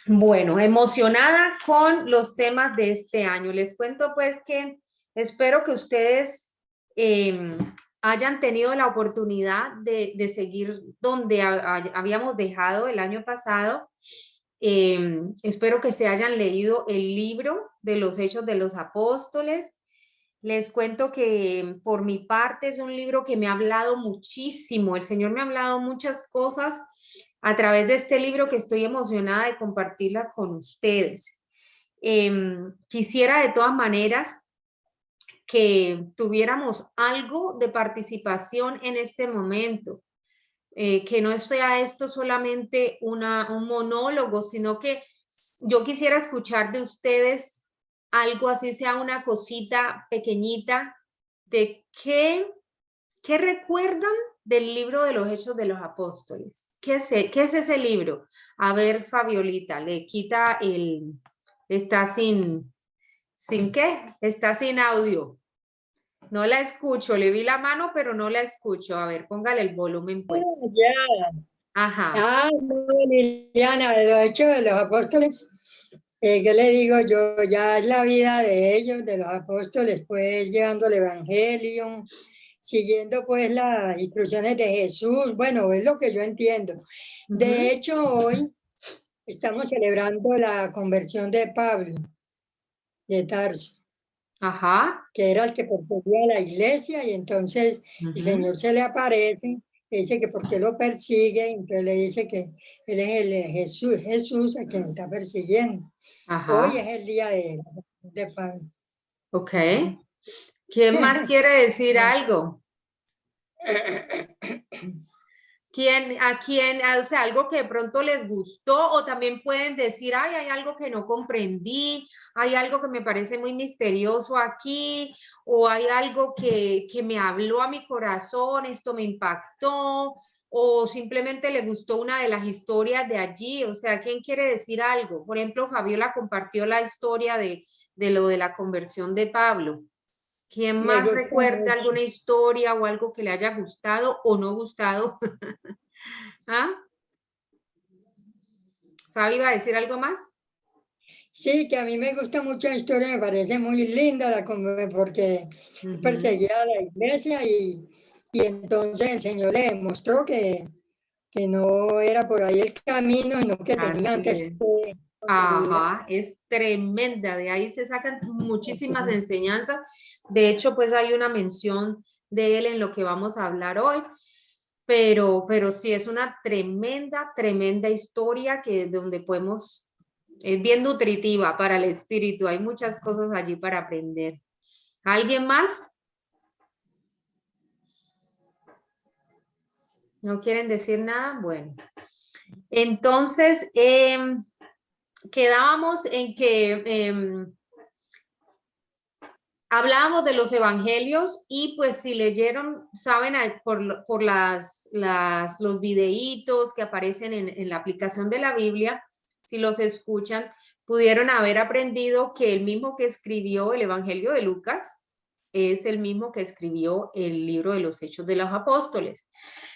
Bueno, emocionada con los temas de este año. Les cuento pues que espero que ustedes eh, hayan tenido la oportunidad de seguir donde habíamos dejado el año pasado. Espero que se hayan leído el libro de los Hechos de los Apóstoles. Les cuento que por mi parte es un libro que me ha hablado muchísimo. El Señor me ha hablado muchas cosas a través de este libro que estoy emocionada de compartirla con ustedes. Quisiera de todas maneras que tuviéramos algo de participación en este momento, que no sea esto solamente un monólogo, sino que yo quisiera escuchar de ustedes algo así, sea una cosita pequeñita, de qué recuerdan del libro de los Hechos de los Apóstoles. ¿Qué es ese libro? A ver, Fabiolita, le quita está ¿sin qué? Está sin audio. No la escucho, le vi la mano, pero no la escucho. A ver, póngale el volumen, pues. Ya. Ajá. No, Liliana, de los Hechos de los Apóstoles, ¿qué le digo yo? Ya es la vida de ellos, de los apóstoles, pues llevando el Evangelio, siguiendo pues las instrucciones de Jesús. Bueno, es lo que yo entiendo. De hecho, hoy estamos celebrando la conversión de Pablo de Tarso, Ajá. que era el que perseguía a la iglesia, y entonces el Señor se le aparece, le dice que por qué lo persigue, y entonces le dice que él es el Jesús a quien está persiguiendo. Hoy Ajá. es el día de Pablo. Ok. ¿Quién más quiere decir Bueno, algo? A quién, o sea, algo que de pronto les gustó, o también pueden decir, ay, hay algo que no comprendí, hay algo que me parece muy misterioso aquí, o hay algo que me habló a mi corazón, esto me impactó, o simplemente le gustó una de las historias de allí, o sea, ¿quién quiere decir algo? Por ejemplo, Fabiola compartió la historia de lo de la conversión de Pablo. ¿Quién me más gusta recuerda mucho. alguna historia o algo que le haya gustado o no gustado? ¿Ah? Fabi, ¿va a decir algo más? Sí, que a mí me gusta mucho la historia, me parece muy linda porque perseguía a la iglesia, y entonces el Señor le demostró que no era por ahí el camino, sino que tenían Así que es. construir. Ajá, es tremenda. De ahí se sacan muchísimas enseñanzas. De hecho, pues hay una mención de él en lo que vamos a hablar hoy. Pero sí es una tremenda, tremenda historia que donde podemos, es bien nutritiva para el espíritu. Hay muchas cosas allí para aprender. ¿Alguien más? ¿No quieren decir nada? Bueno, entonces quedábamos en que hablábamos de los evangelios y pues si leyeron, saben por los videitos que aparecen en la aplicación de la Biblia, si los escuchan, pudieron haber aprendido que el mismo que escribió el Evangelio de Lucas es el mismo que escribió el libro de los Hechos de los Apóstoles.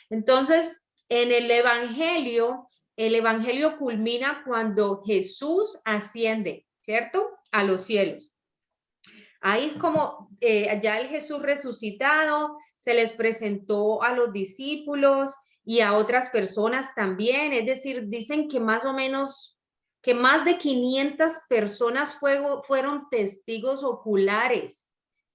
Entonces, en el Evangelio culmina cuando Jesús asciende, ¿cierto? A los cielos. Ahí es como ya el Jesús resucitado se les presentó a los discípulos y a otras personas también. Es decir, dicen que más o menos, que más de 500 personas fueron testigos oculares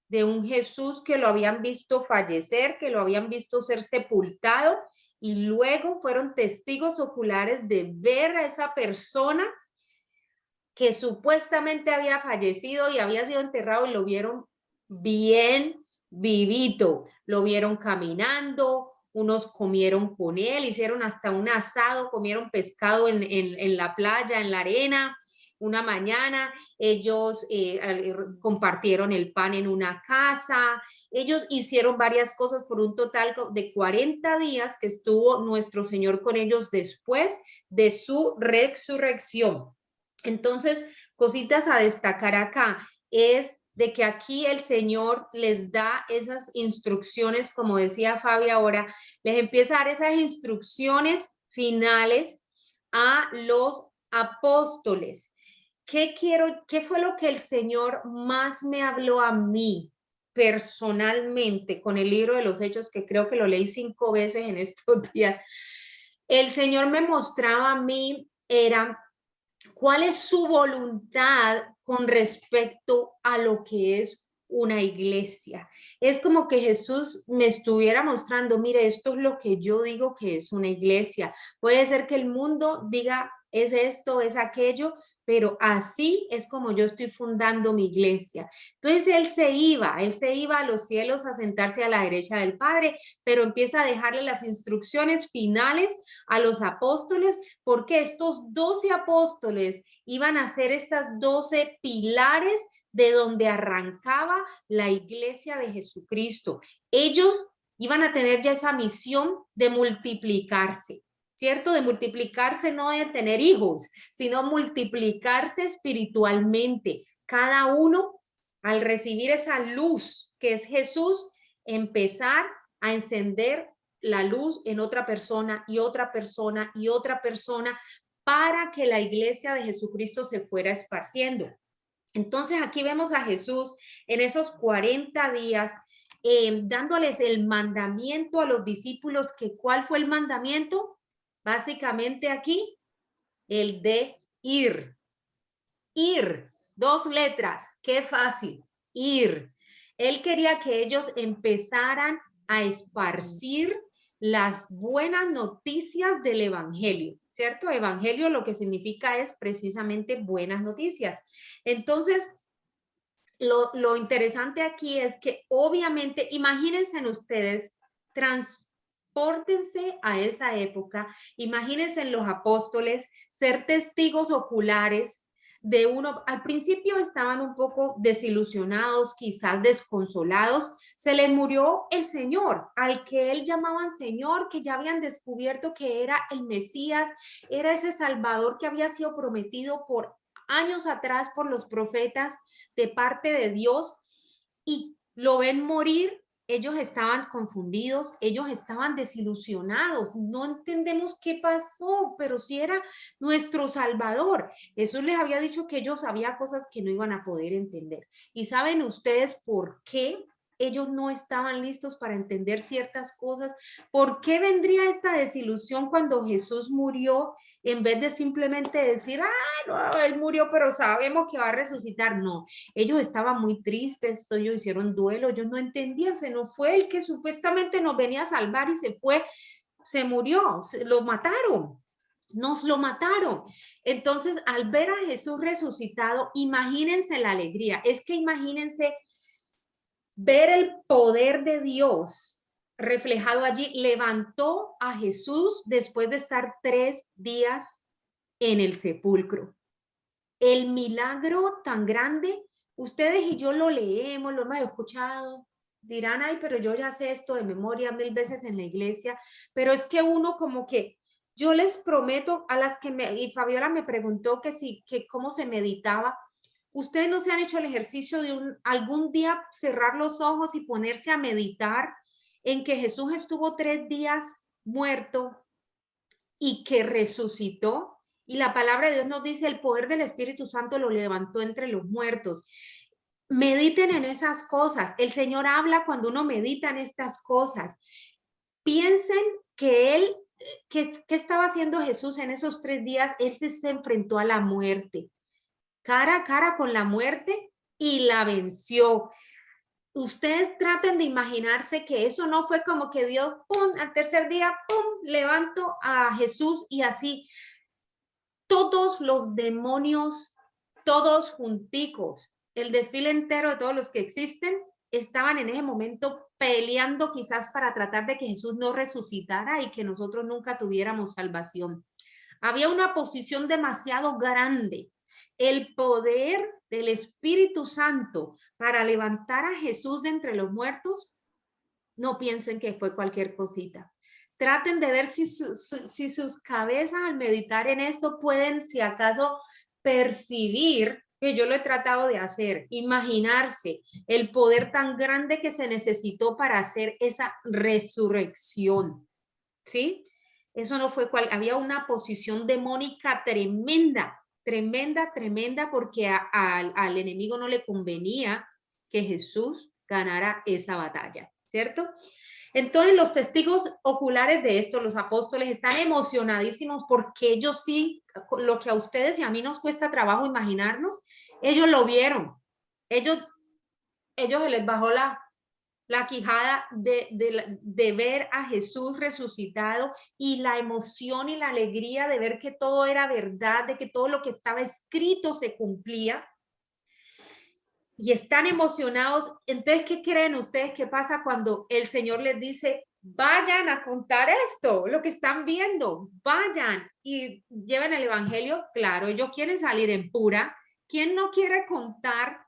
de un Jesús que lo habían visto fallecer, que lo habían visto ser sepultado y luego fueron testigos oculares de ver a esa persona que supuestamente había fallecido y había sido enterrado y lo vieron bien vivito, lo vieron caminando, unos comieron con él, hicieron hasta un asado, comieron pescado en la playa, en la arena. Una mañana ellos compartieron el pan en una casa, ellos hicieron varias cosas por un total de 40 días que estuvo nuestro Señor con ellos después de su resurrección. Entonces, cositas a destacar acá es de que aquí el Señor les da esas instrucciones, como decía Fabi ahora, les empieza a dar esas instrucciones finales a los apóstoles. ¿Qué fue lo que el Señor más me habló a mí personalmente con el libro de los Hechos, que creo que lo leí 5 veces en estos días? El Señor me mostraba a mí, era cuál es su voluntad con respecto a lo que es una iglesia. Es como que Jesús me estuviera mostrando, mire, esto es lo que yo digo que es una iglesia. Puede ser que el mundo diga, es esto, es aquello, pero así es como yo estoy fundando mi iglesia. Entonces él se iba a los cielos a sentarse a la derecha del Padre, pero empieza a dejarle las instrucciones finales a los apóstoles, porque estos 12 apóstoles iban a ser estas 12 pilares de donde arrancaba la iglesia de Jesucristo. Ellos iban a tener ya esa misión de multiplicarse, ¿cierto? De multiplicarse, no de tener hijos, sino multiplicarse espiritualmente. Cada uno, al recibir esa luz que es Jesús, empezar a encender la luz en otra persona y otra persona y otra persona para que la iglesia de Jesucristo se fuera esparciendo. Entonces aquí vemos a Jesús en esos 40 días dándoles el mandamiento a los discípulos, que ¿cuál fue el mandamiento? Básicamente aquí, el de ir. Ir, 2 letras, qué fácil, ir. Él quería que ellos empezaran a esparcir las buenas noticias del evangelio, ¿cierto? Evangelio lo que significa es precisamente buenas noticias. Entonces, lo interesante aquí es que obviamente, imagínense ustedes, transpórtense a esa época, imagínense en los apóstoles, ser testigos oculares de uno. Al principio estaban un poco desilusionados, quizás desconsolados. Se les murió el Señor, al que él llamaban Señor, que ya habían descubierto que era el Mesías, era ese Salvador que había sido prometido por años atrás por los profetas de parte de Dios, y lo ven morir. Ellos estaban confundidos, ellos estaban desilusionados, no entendemos qué pasó, pero si era nuestro Salvador. Jesús les había dicho que ellos había cosas que no iban a poder entender. ¿Y saben ustedes por qué ellos no estaban listos para entender ciertas cosas? ¿Por qué vendría esta desilusión cuando Jesús murió, en vez de simplemente decir, no, él murió, pero sabemos que va a resucitar? No, ellos estaban muy tristes, ellos hicieron duelo, ellos no entendían, se nos fue el que supuestamente nos venía a salvar y se fue, se murió, lo mataron. Nos lo mataron. Entonces, al ver a Jesús resucitado, imagínense la alegría. Es que imagínense ver el poder de Dios reflejado allí. Levantó a Jesús después de estar 3 días en el sepulcro. El milagro tan grande, ustedes y yo lo leemos, lo hemos escuchado, dirán, ay, pero yo ya sé esto de memoria 1000 veces en la iglesia, pero es que uno como que, yo les prometo a las que y Fabiola me preguntó que cómo se meditaba. Ustedes no se han hecho el ejercicio de algún día cerrar los ojos y ponerse a meditar en que Jesús estuvo 3 días muerto y que resucitó. Y la palabra de Dios nos dice, el poder del Espíritu Santo lo levantó entre los muertos. Mediten en esas cosas. El Señor habla cuando uno medita en estas cosas. Piensen que ¿qué estaba haciendo Jesús en esos 3 días? Él se enfrentó a la muerte, cara a cara con la muerte, y la venció. Ustedes traten de imaginarse que eso no fue como que Dios, pum, al tercer día, pum, levanto a Jesús y así. Todos los demonios, todos junticos, el desfile entero de todos los que existen, estaban en ese momento peleando quizás para tratar de que Jesús no resucitara y que nosotros nunca tuviéramos salvación. Había una posición demasiado grande. El poder del Espíritu Santo para levantar a Jesús de entre los muertos, no piensen que fue cualquier cosita. Traten de ver si sus cabezas al meditar en esto pueden, si acaso, percibir, que yo lo he tratado de hacer, imaginarse el poder tan grande que se necesitó para hacer esa resurrección, ¿sí? Eso no fue cual, había una posición demónica tremenda, tremenda, tremenda, porque al enemigo no le convenía que Jesús ganara esa batalla, ¿cierto? Entonces los testigos oculares de esto, los apóstoles, están emocionadísimos porque ellos sí, lo que a ustedes y a mí nos cuesta trabajo imaginarnos, ellos lo vieron. Ellos se les bajó la quijada de ver a Jesús resucitado y la emoción y la alegría de ver que todo era verdad, de que todo lo que estaba escrito se cumplía. Y están emocionados. Entonces, ¿qué creen ustedes que pasa cuando el Señor les dice, vayan a contar esto, lo que están viendo, vayan y lleven el evangelio? Claro, ellos quieren salir en pura. ¿Quién no quiere contar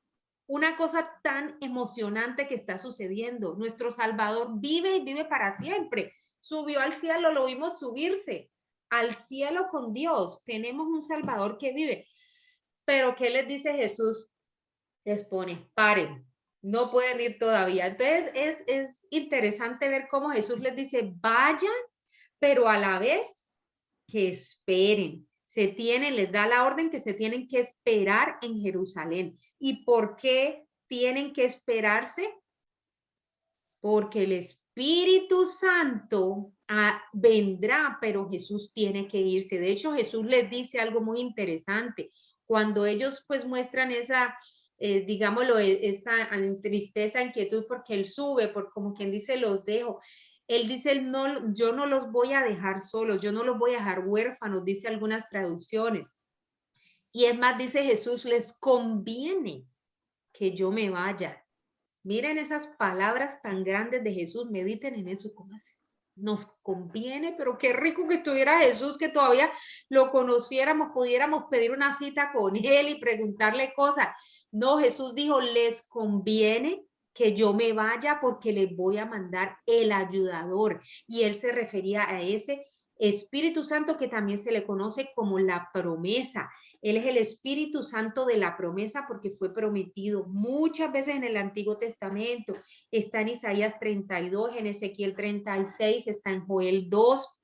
una cosa tan emocionante que está sucediendo? Nuestro Salvador vive y vive para siempre. Subió al cielo, lo vimos subirse al cielo con Dios. Tenemos un Salvador que vive. Pero ¿qué les dice Jesús? Les pone, paren, no pueden ir todavía. Entonces es interesante ver cómo Jesús les dice, vayan, pero a la vez que esperen. Les da la orden que se tienen que esperar en Jerusalén. ¿Y por qué tienen que esperarse? Porque el Espíritu Santo vendrá, pero Jesús tiene que irse. De hecho, Jesús les dice algo muy interesante. Cuando ellos pues muestran esa, digámoslo, esta tristeza, inquietud, porque Él sube, por como quien dice, los dejo. Él dice, no, yo no los voy a dejar solos, yo no los voy a dejar huérfanos, dice algunas traducciones. Y es más, dice Jesús, les conviene que yo me vaya. Miren esas palabras tan grandes de Jesús, mediten en eso. ¿Cómo así? Nos conviene, pero qué rico que estuviera Jesús, que todavía lo conociéramos, pudiéramos pedir una cita con Él y preguntarle cosas. No, Jesús dijo, les conviene que yo me vaya porque les voy a mandar el ayudador. Y Él se refería a ese Espíritu Santo que también se le conoce como la promesa. Él es el Espíritu Santo de la promesa porque fue prometido muchas veces en el Antiguo Testamento. Está en Isaías 32, en Ezequiel 36, está en Joel 2.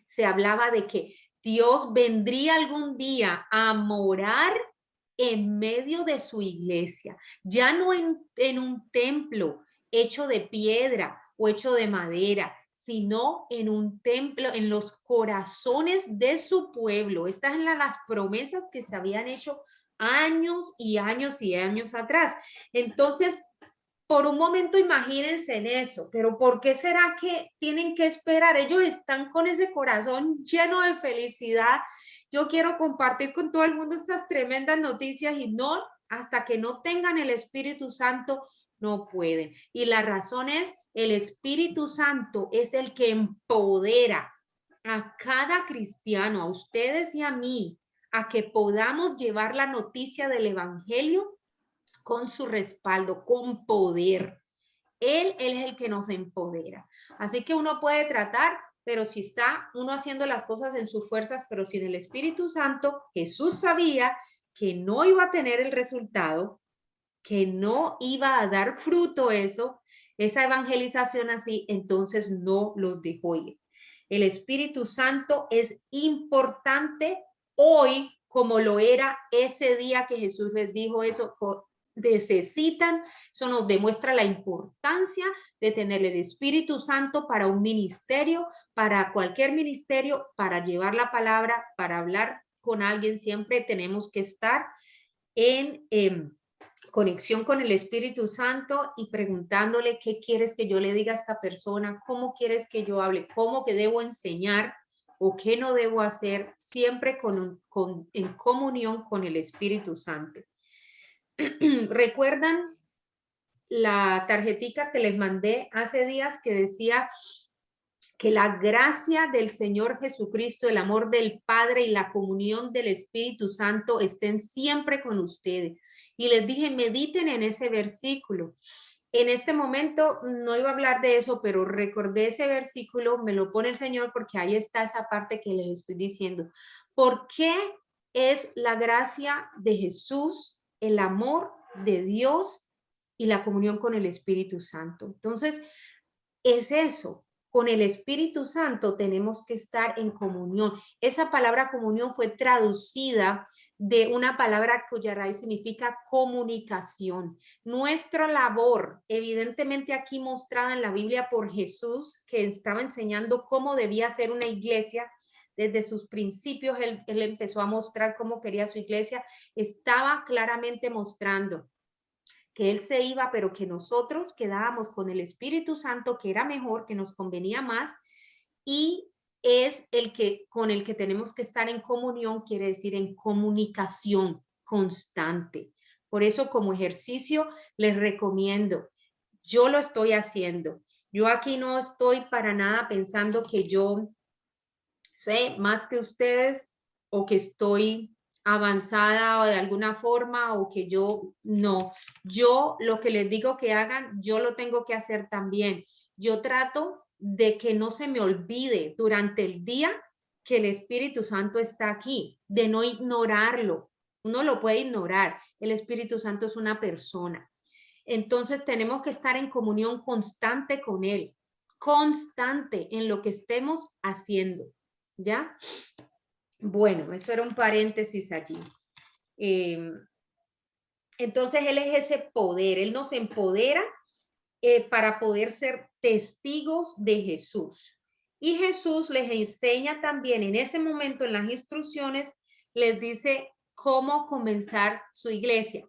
Se hablaba de que Dios vendría algún día a morar en medio de su iglesia, ya no en un templo hecho de piedra o hecho de madera, sino en un templo, en los corazones de su pueblo. Estas eran las promesas que se habían hecho años y años y años atrás. Entonces, por un momento imagínense en eso, pero ¿por qué será que tienen que esperar? Ellos están con ese corazón lleno de felicidad. Yo quiero compartir con todo el mundo estas tremendas noticias y no, hasta que no tengan el Espíritu Santo, no pueden. Y la razón es, el Espíritu Santo es el que empodera a cada cristiano, a ustedes y a mí, a que podamos llevar la noticia del Evangelio con su respaldo, con poder. Él es el que nos empodera. Así que uno puede tratar, pero si está uno haciendo las cosas en sus fuerzas, pero sin el Espíritu Santo, Jesús sabía que no iba a tener el resultado, que no iba a dar fruto eso, esa evangelización así, entonces no los dejó ir. El Espíritu Santo es importante hoy como lo era ese día que Jesús les dijo eso. Necesitan, eso nos demuestra la importancia de tener el Espíritu Santo para un ministerio, para cualquier ministerio, para llevar la palabra, para hablar con alguien. Siempre tenemos que estar en conexión con el Espíritu Santo y preguntándole qué quieres que yo le diga a esta persona, cómo quieres que yo hable, cómo que debo enseñar o qué no debo hacer, siempre en comunión con el Espíritu Santo. ¿Recuerdan la tarjetita que les mandé hace días que decía que la gracia del Señor Jesucristo, el amor del Padre y la comunión del Espíritu Santo estén siempre con ustedes? Y les dije, mediten en ese versículo. En este momento no iba a hablar de eso, pero recordé ese versículo, me lo pone el Señor porque ahí está esa parte que les estoy diciendo. ¿Por qué es la gracia de Jesús, el amor de Dios y la comunión con el Espíritu Santo? Entonces, es eso. con el Espíritu Santo tenemos que estar en comunión. Esa palabra comunión fue traducida de una palabra cuya raíz significa comunicación. Nuestra labor, evidentemente aquí mostrada en la Biblia por Jesús, que estaba enseñando cómo debía ser una iglesia. Desde sus principios, él empezó a mostrar cómo quería su iglesia. Estaba claramente mostrando que él se iba, pero que nosotros quedábamos con el Espíritu Santo, que era mejor, que nos convenía más, y es el que con el que tenemos que estar en comunión, quiere decir en comunicación constante. Por eso, como ejercicio, les recomiendo, yo lo estoy haciendo. Yo aquí no estoy para nada pensando que yo sé más que ustedes o que estoy avanzada o de alguna forma o que yo no. Yo lo que les digo que hagan, yo lo tengo que hacer también. Yo trato de que no se me olvide durante el día que el Espíritu Santo está aquí, de no ignorarlo. Uno lo puede ignorar. El Espíritu Santo es una persona. Entonces tenemos que estar en comunión constante con Él, constante en lo que estemos haciendo. ¿Ya? Bueno, eso era un paréntesis allí. Entonces, Él es ese poder, Él nos empodera para poder ser testigos de Jesús. Y Jesús les enseña también en ese momento, en las instrucciones, les dice cómo comenzar su iglesia,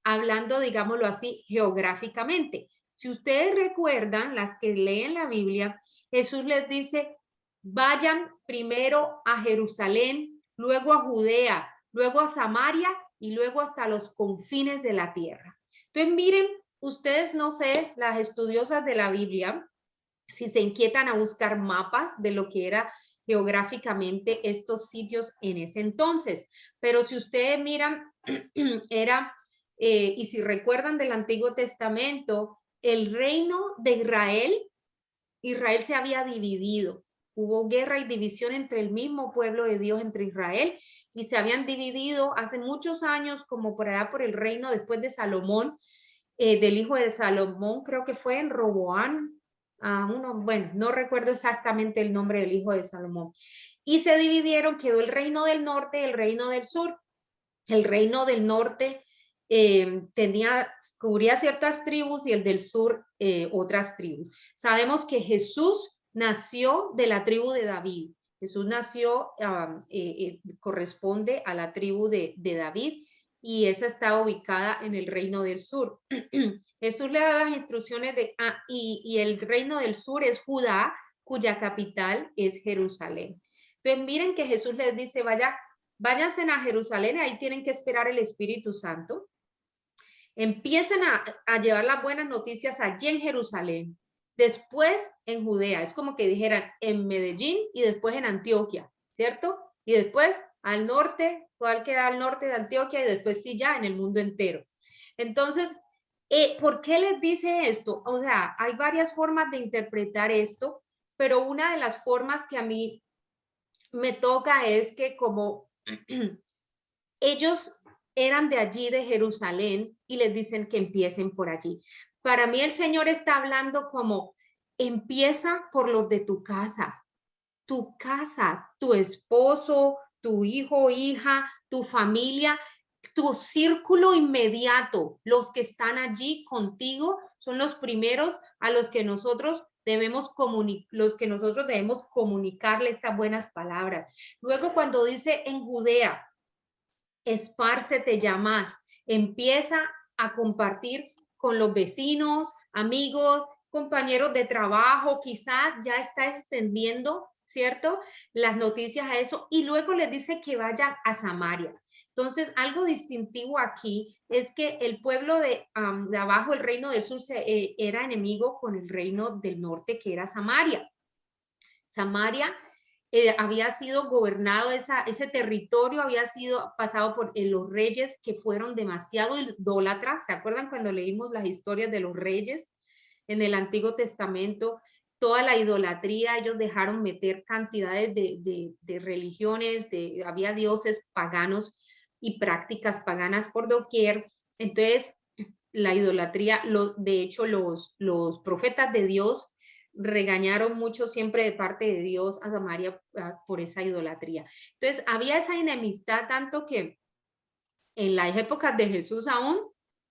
hablando, digámoslo así, geográficamente. Si ustedes recuerdan, las que leen la Biblia, Jesús les dice, vayan primero a Jerusalén, luego a Judea, luego a Samaria y luego hasta los confines de la tierra. Entonces, miren, ustedes, no sé, las estudiosas de la Biblia, si se inquietan a buscar mapas de lo que era geográficamente estos sitios en ese entonces. Pero si ustedes miran, era, y si recuerdan del Antiguo Testamento, el reino de Israel se había dividido. Hubo guerra y división entre el mismo pueblo de Dios, entre Israel, y se habían dividido hace muchos años, como por allá por el reino después de Salomón, del hijo de Salomón, creo que fue en Roboán, bueno, no recuerdo exactamente el nombre del hijo de Salomón. Y se dividieron, quedó el reino del norte y el reino del sur. El reino del norte cubría ciertas tribus y el del sur otras tribus. Sabemos que Jesús nació de la tribu de David. Jesús nació, corresponde a la tribu de David y esa está ubicada en el reino del sur. Jesús le da las instrucciones y el reino del sur es Judá, cuya capital es Jerusalén. Entonces miren que Jesús les dice, váyanse a Jerusalén, ahí tienen que esperar el Espíritu Santo. Empiecen a llevar las buenas noticias allí en Jerusalén, después en Judea, es como que dijeran en Medellín y después en Antioquia, ¿cierto? Y después al norte, ¿cuál queda al norte de Antioquia? Y después sí ya en el mundo entero. Entonces, ¿por qué les dice esto? O sea, hay varias formas de interpretar esto, pero una de las formas que a mí me toca es que como ellos eran de allí, de Jerusalén, y les dicen que empiecen por allí. Para mí el Señor está hablando como, empieza por los de tu casa, tu esposo, tu hijo, hija, tu familia, tu círculo inmediato, los que están allí contigo, son los primeros a los que nosotros debemos comunicarle estas buenas palabras. Luego cuando dice en Judea, espárcete ya más, empieza a compartir con los vecinos, amigos, compañeros de trabajo, quizás ya está extendiendo, ¿cierto? Las noticias a eso y luego les dice que vayan a Samaria. Entonces, algo distintivo aquí es que el pueblo de abajo, el reino del sur, era enemigo con el reino del norte, que era Samaria. Samaria había sido gobernado, ese territorio había sido pasado por los reyes que fueron demasiado idólatras. ¿Se acuerdan cuando leímos las historias de los reyes en el Antiguo Testamento? Toda la idolatría, ellos dejaron meter cantidades de religiones, había dioses paganos y prácticas paganas por doquier. Entonces, la idolatría, de hecho, los profetas de Dios regañaron mucho siempre de parte de Dios a Samaria por esa idolatría. Entonces, había esa enemistad tanto que en las épocas de Jesús aún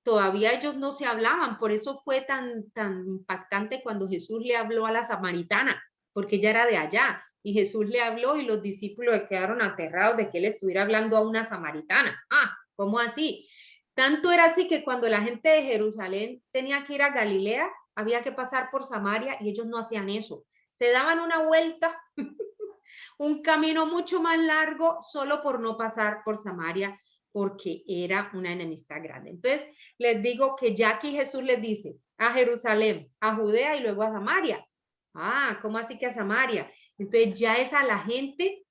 todavía ellos no se hablaban. Por eso fue tan impactante cuando Jesús le habló a la samaritana, porque ella era de allá. Y Jesús le habló y los discípulos quedaron aterrados de que él estuviera hablando a una samaritana. Ah, ¿cómo así? Tanto era así que cuando la gente de Jerusalén tenía que ir a Galilea, había que pasar por Samaria y ellos no hacían eso. Se daban una vuelta, un camino mucho más largo solo por no pasar por Samaria, porque era una enemistad grande. Entonces, les digo que ya aquí Jesús les dice a Jerusalén, a Judea y luego a Samaria. Ah, ¿cómo así que a Samaria? Entonces ya es a la gente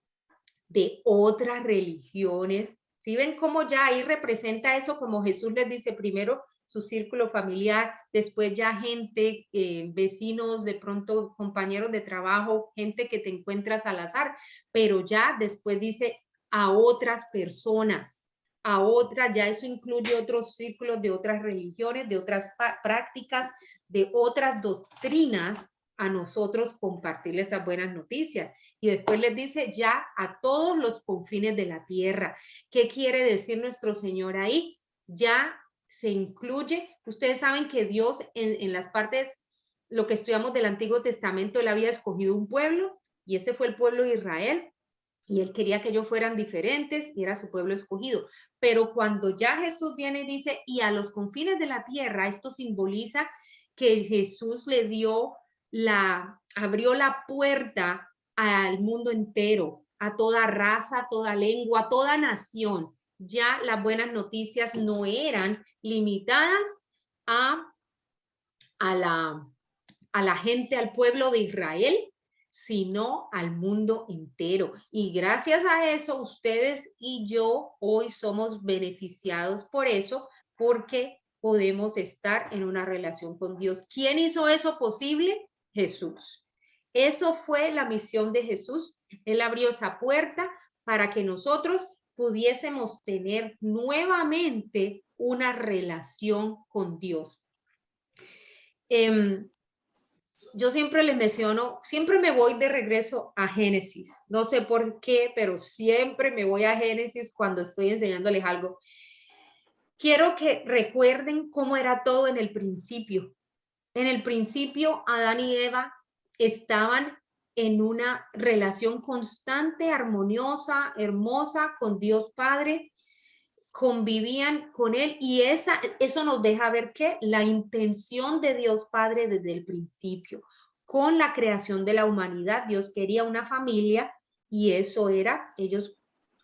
de otras religiones. ¿Sí ven cómo ya ahí representa eso? Como Jesús les dice primero su círculo familiar, después ya gente, vecinos, de pronto compañeros de trabajo, gente que te encuentras al azar, pero ya después dice a otras personas, a otras, ya eso incluye otros círculos de otras religiones, de otras prácticas, de otras doctrinas, a nosotros compartirles esas buenas noticias. Y después les dice ya a todos los confines de la tierra. ¿Qué quiere decir nuestro Señor ahí? Ya se incluye, ustedes saben que Dios en las partes, lo que estudiamos del Antiguo Testamento, él había escogido un pueblo y ese fue el pueblo de Israel. Y él quería que ellos fueran diferentes y era su pueblo escogido. Pero cuando ya Jesús viene y dice, y a los confines de la tierra, esto simboliza que Jesús le dio abrió la puerta al mundo entero, a toda raza, a toda lengua, a toda nación. Ya las buenas noticias no eran limitadas a la gente, al pueblo de Israel, sino al mundo entero. Y gracias a eso, ustedes y yo hoy somos beneficiados por eso, porque podemos estar en una relación con Dios. ¿Quién hizo eso posible? Jesús. Eso fue la misión de Jesús. Él abrió esa puerta para que nosotros pudiésemos tener nuevamente una relación con Dios. Yo siempre les menciono, siempre me voy de regreso a Génesis. No sé por qué, pero siempre me voy a Génesis cuando estoy enseñándoles algo. Quiero que recuerden cómo era todo en el principio. En el principio, Adán y Eva estaban en una relación constante, armoniosa, hermosa con Dios Padre, convivían con él y eso nos deja ver que la intención de Dios Padre desde el principio, con la creación de la humanidad, Dios quería una familia y eso era, ellos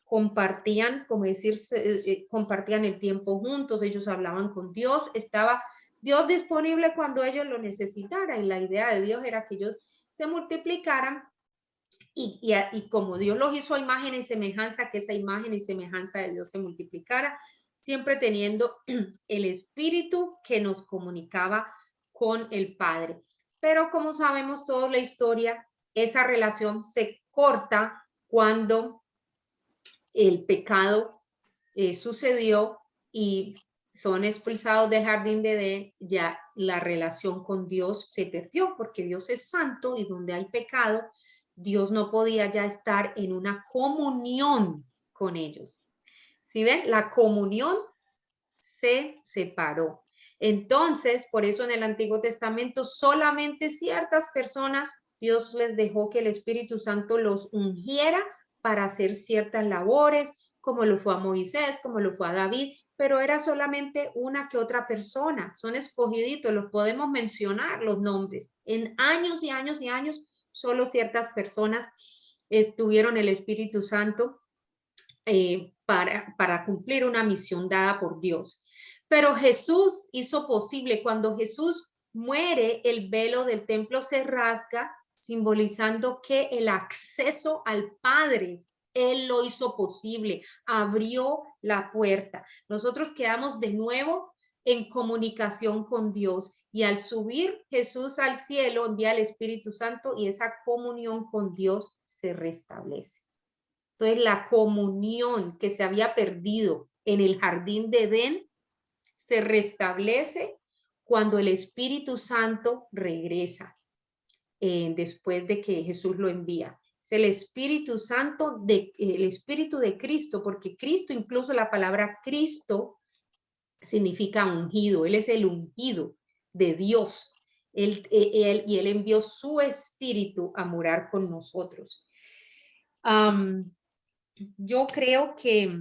compartían, como decirse, compartían el tiempo juntos, ellos hablaban con Dios, estaba Dios disponible cuando ellos lo necesitaran y la idea de Dios era que ellos se multiplicaran y como Dios los hizo a imagen y semejanza, que esa imagen y semejanza de Dios se multiplicara, siempre teniendo el espíritu que nos comunicaba con el Padre. Pero como sabemos toda la historia, esa relación se corta cuando el pecado sucedió y son expulsados del jardín de Edén, ya la relación con Dios se perdió porque Dios es santo y donde hay pecado, Dios no podía ya estar en una comunión con ellos. ¿Sí ven? La comunión se separó. Entonces, por eso en el Antiguo Testamento solamente ciertas personas, Dios les dejó que el Espíritu Santo los ungiera para hacer ciertas labores, como lo fue a Moisés, como lo fue a David, pero era solamente una que otra persona, son escogiditos, los podemos mencionar los nombres. En años y años y años, solo ciertas personas tuvieron el Espíritu Santo para cumplir una misión dada por Dios. Pero Jesús hizo posible, cuando Jesús muere, el velo del templo se rasga, simbolizando que el acceso al Padre, Él lo hizo posible, abrió la puerta. Nosotros quedamos de nuevo en comunicación con Dios y al subir Jesús al cielo envía el Espíritu Santo y esa comunión con Dios se restablece. Entonces la comunión que se había perdido en el jardín de Edén se restablece cuando el Espíritu Santo regresa. después de que Jesús lo envía. Es el Espíritu Santo, el Espíritu de Cristo, porque Cristo, incluso la palabra Cristo significa ungido. Él es el ungido de Dios. Él envió su Espíritu a morar con nosotros. Yo creo que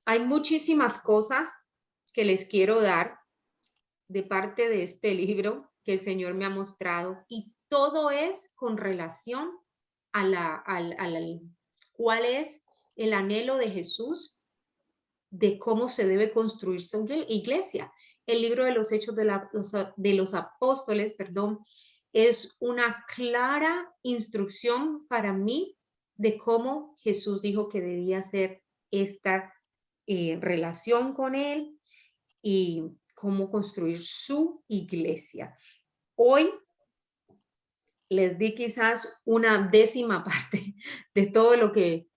hay muchísimas cosas que les quiero dar de parte de este libro que el Señor me ha mostrado, y todo es con relación a cuál es el anhelo de Jesús de cómo se debe construir su iglesia. El libro de los Hechos de los Apóstoles, perdón, es una clara instrucción para mí de cómo Jesús dijo que debía ser esta relación con él y cómo construir su iglesia. Hoy les di quizás una décima parte de todo lo que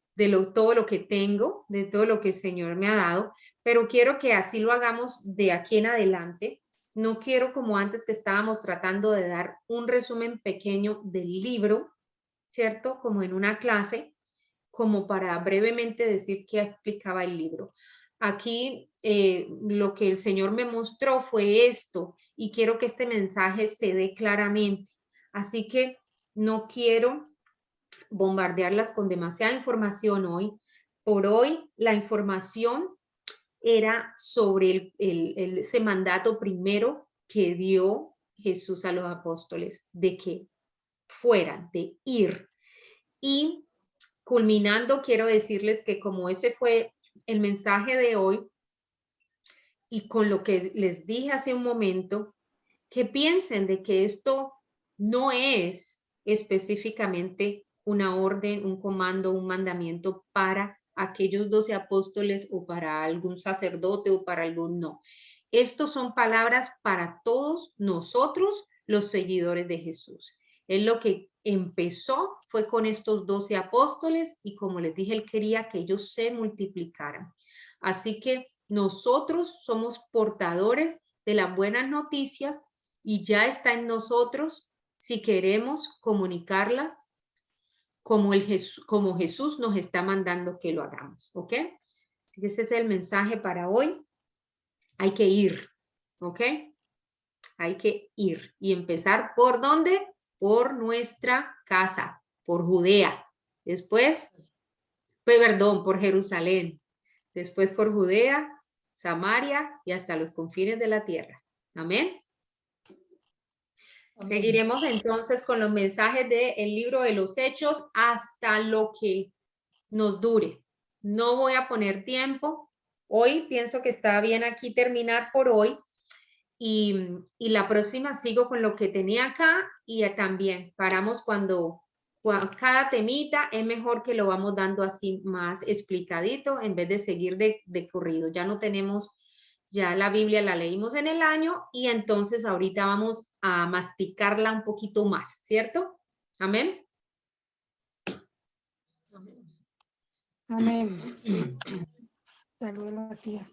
todo lo que tengo, de todo lo que el Señor me ha dado, pero quiero que así lo hagamos de aquí en adelante. No quiero, como antes que estábamos tratando de dar un resumen pequeño del libro, ¿cierto? Como en una clase, como para brevemente decir qué explicaba el libro. Aquí lo que el Señor me mostró fue esto, y quiero que este mensaje se dé claramente. Así que no quiero bombardearlas con demasiada información hoy. Por hoy la información era sobre ese mandato primero que dio Jesús a los apóstoles, de que fueran, de ir. Y culminando, quiero decirles que como ese fue el mensaje de hoy, y con lo que les dije hace un momento, que piensen de que esto no es específicamente una orden, un comando, un mandamiento para aquellos 12 apóstoles o para algún sacerdote o para algún no. Estos son palabras para todos nosotros, los seguidores de Jesús. Él lo que empezó fue con estos 12 apóstoles, y como les dije, él quería que ellos se multiplicaran. Así que nosotros somos portadores de las buenas noticias, y ya está en nosotros si queremos comunicarlas como Jesús nos está mandando que lo hagamos, ¿ok? Ese es el mensaje para hoy. Hay que ir, ¿ok? Hay que ir y empezar ¿por dónde? Por nuestra casa, por Judea. Después, perdón, por Jerusalén. Después por Judea, Samaria y hasta los confines de la tierra. Amén. Seguiremos entonces con los mensajes del libro de los Hechos hasta lo que nos dure. No voy a poner tiempo. Hoy pienso que está bien aquí terminar por hoy. Y la próxima sigo con lo que tenía acá, y también paramos cuando cada temita es mejor que lo vamos dando así más explicadito en vez de seguir de corrido. Ya no tenemos, ya la Biblia la leímos en el año, y entonces ahorita vamos a masticarla un poquito más, ¿cierto? Amén. Amén. Saludos a la tía.